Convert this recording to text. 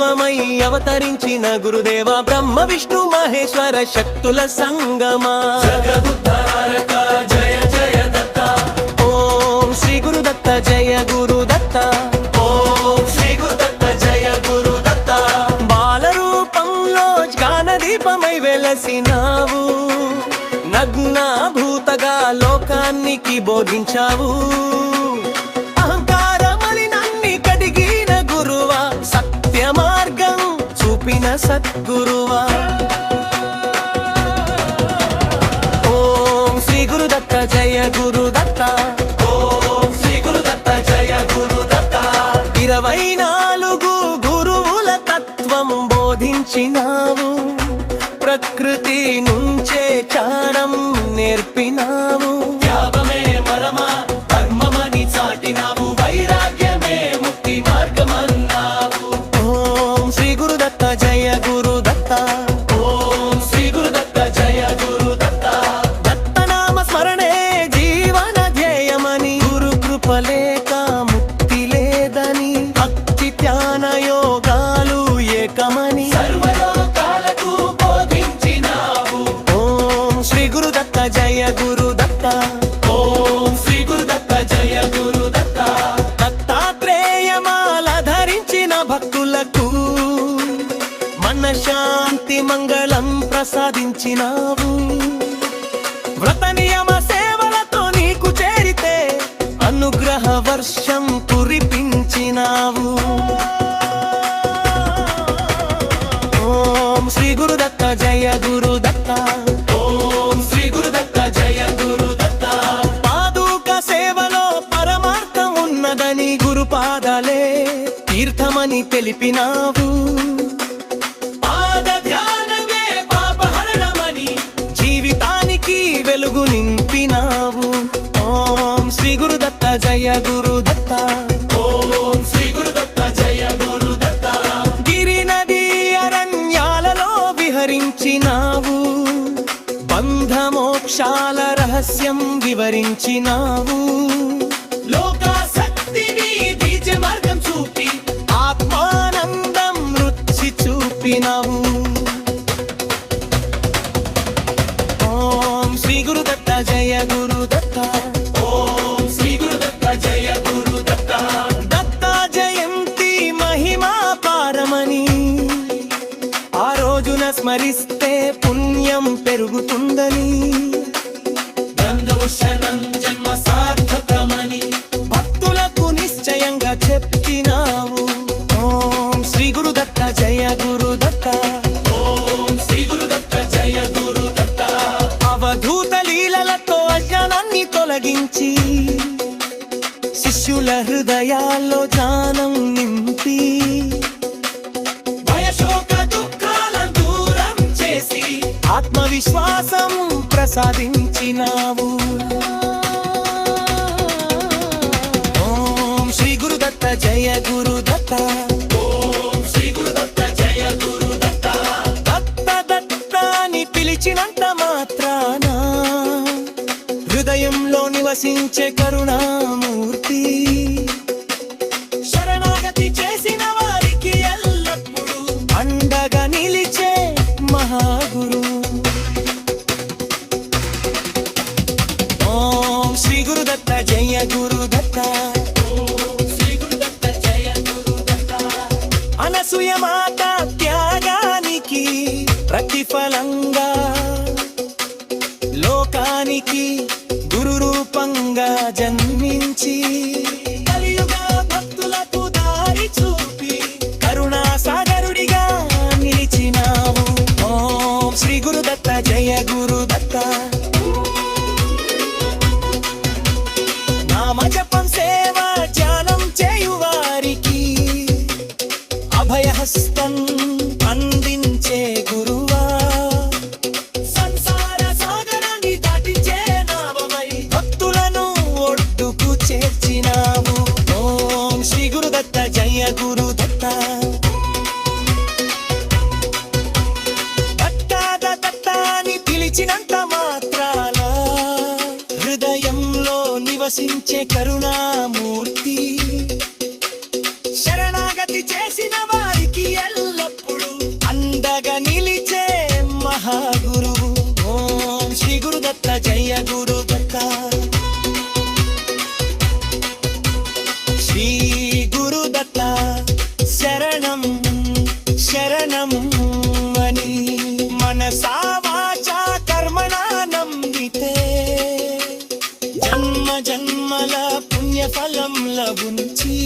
తత్వమై అవతరించిన గురుదేవ బ్రహ్మ విష్ణు మహేశ్వర శక్తుల సంగమా. జగదుద్ధారక జయ జయ దత్త, ఓం శ్రీ గురుదత్త జయ గురుదత్త, ఓం శ్రీ గురుదత్త జయ గురుదత్త. బాలరూపంలో జ్ఞానదీపమై వెలసినావు, నగ్న భూతగా లోకానికి బోధించావు. అహంకారమని నన్ని కడిగిన గురువా, సత్య మార్గం చూపిన సద్గురువా. ఓం శ్రీ గురుదత్త జయ గురుదత్త, ఓం శ్రీ గురుదత్త జయ గురుదత్త. 24 గురువుల తత్వం బోధించినావు, ప్రకృతి నుంచే చాడం నేర్పినావు. త్యాగమే మరమా ధర్మమని చాటినావు, వైరాగ్యమే ముక్తి మార్గమన్నావు. ఓం శ్రీ గురుదత్త జయ గురుదత్త, ఓం శ్రీ గురుదత్త జయ గురుదత్త. దత్తనామ స్మరణే జీవన ధ్యేయమని, గురు కృపలేక ముక్తి లేదని, భక్తి ధ్యాన యోగాలు ఏకమని సర్వలోకాలకు బోధించినావు. ఓం శ్రీ గురుదత్త జయ గురుదత్త, ఓం శ్రీ గురుదత్త జయ గురుదత్త. దత్తాత్రేయమాల ధరించిన భక్తులకు మనశ్శాంతి మంగళం ప్రసాదించినావు. వ్రత నియమ సేవలతో నీకు చేరితే అనుగ్రహ వర్షం కురిపించినావు. ఓం శ్రీ గురుదత్త జయ గురుదత్త, ఓం శ్రీ గురుదత్త జయ గురుదత్త. పాదుక సేవలో పరమార్థం ఉన్నదని, గురుపాదాలే తీర్థమని తెలిపినావు. పాద ధ్యానమే పాపహరణమని, జీవితానికి వెలుగు నింపినావు. ఓం శ్రీ గురుదత్త జయ గురుదత్త, ఓం శ్రీ గురుదత్త జయ గురుదత్త. గిరి నది అరణ్యాలలో విహరించినావు, బంధమోక్షాల రహస్యం వివరించినావు. లోకాసక్తిని బీజ మార్గం చూపి, ఆత్మానందం రుచి చూపినావు. ఓం శ్రీ గురుదత్త జయ గురుదత్త, ఓం శ్రీ గురుదత్త జయ గురుదత్త. దత్త జయంతి మహిమా పారమని, ఆ రోజున స్మరిస్తే పుణ్యం పెరుగుతుందని, బంధుశనం జన్మ సార్థకమని, భక్తులకు నిశ్చయంగా చెప్పినావు. ఓం శ్రీ గురుదత్త జయ గురుదత్త, ఓం శ్రీ గురుదత్త జయ గురుదత్త. అవధూత లీలలతో అజ్ఞానాన్ని తొలగించి, శిష్యుల హృదయాల్లో జ్ఞానం నింపి, భయశోక దుఃఖాలను దూరం చేసి, ఆత్మవిశ్వాసం ప్రసాదించినావు. ఓం శ్రీ గురుదత్త జయ గురుదత్త, ఓం శ్రీ గురుదత్త జయ గురుదత్త. దత్త దత్త అని పిలిచినంత మాత్రాన హృదయంలో నివసించే కరుణామూర్తి, శరణాగతి చేసిన వారికి ఎల్లప్పుడూ అండగా నిలిచే మహాగురు. ఓం శ్రీ గురుదత్త జయ గురుదత్త, ఓం శ్రీ గురుదత్త జయ గురుదత్త. అనసూయ మాత త్యాగానికి ప్రతిఫలంగా లోకానికి గురు రూపంగా జన్మించి, కలియుగ భక్తులకు దారి చూపి కరుణా సాగరుడిగా నిలిచినావు. ఓం శ్రీ గురుదత్త జయ గురుదత్త, నామ జపం సేవ ధ్యానం చేయువారికి అభయహస్తం అందించే గురువా. సంసార సాగరాన్ని దాటించే నామమై భక్తులను ఒడ్డుకు చేర్చినావు. ఓం శ్రీ గురుదత్త జయ గురుదత్త, దత్త దత్త అని పిలిచినంత మాత్రాల హృదయంలో నివసించే కరుణామూర్తి, శరణాగతి చేసిన వారికి జన్మల పుణ్యఫలం లభించి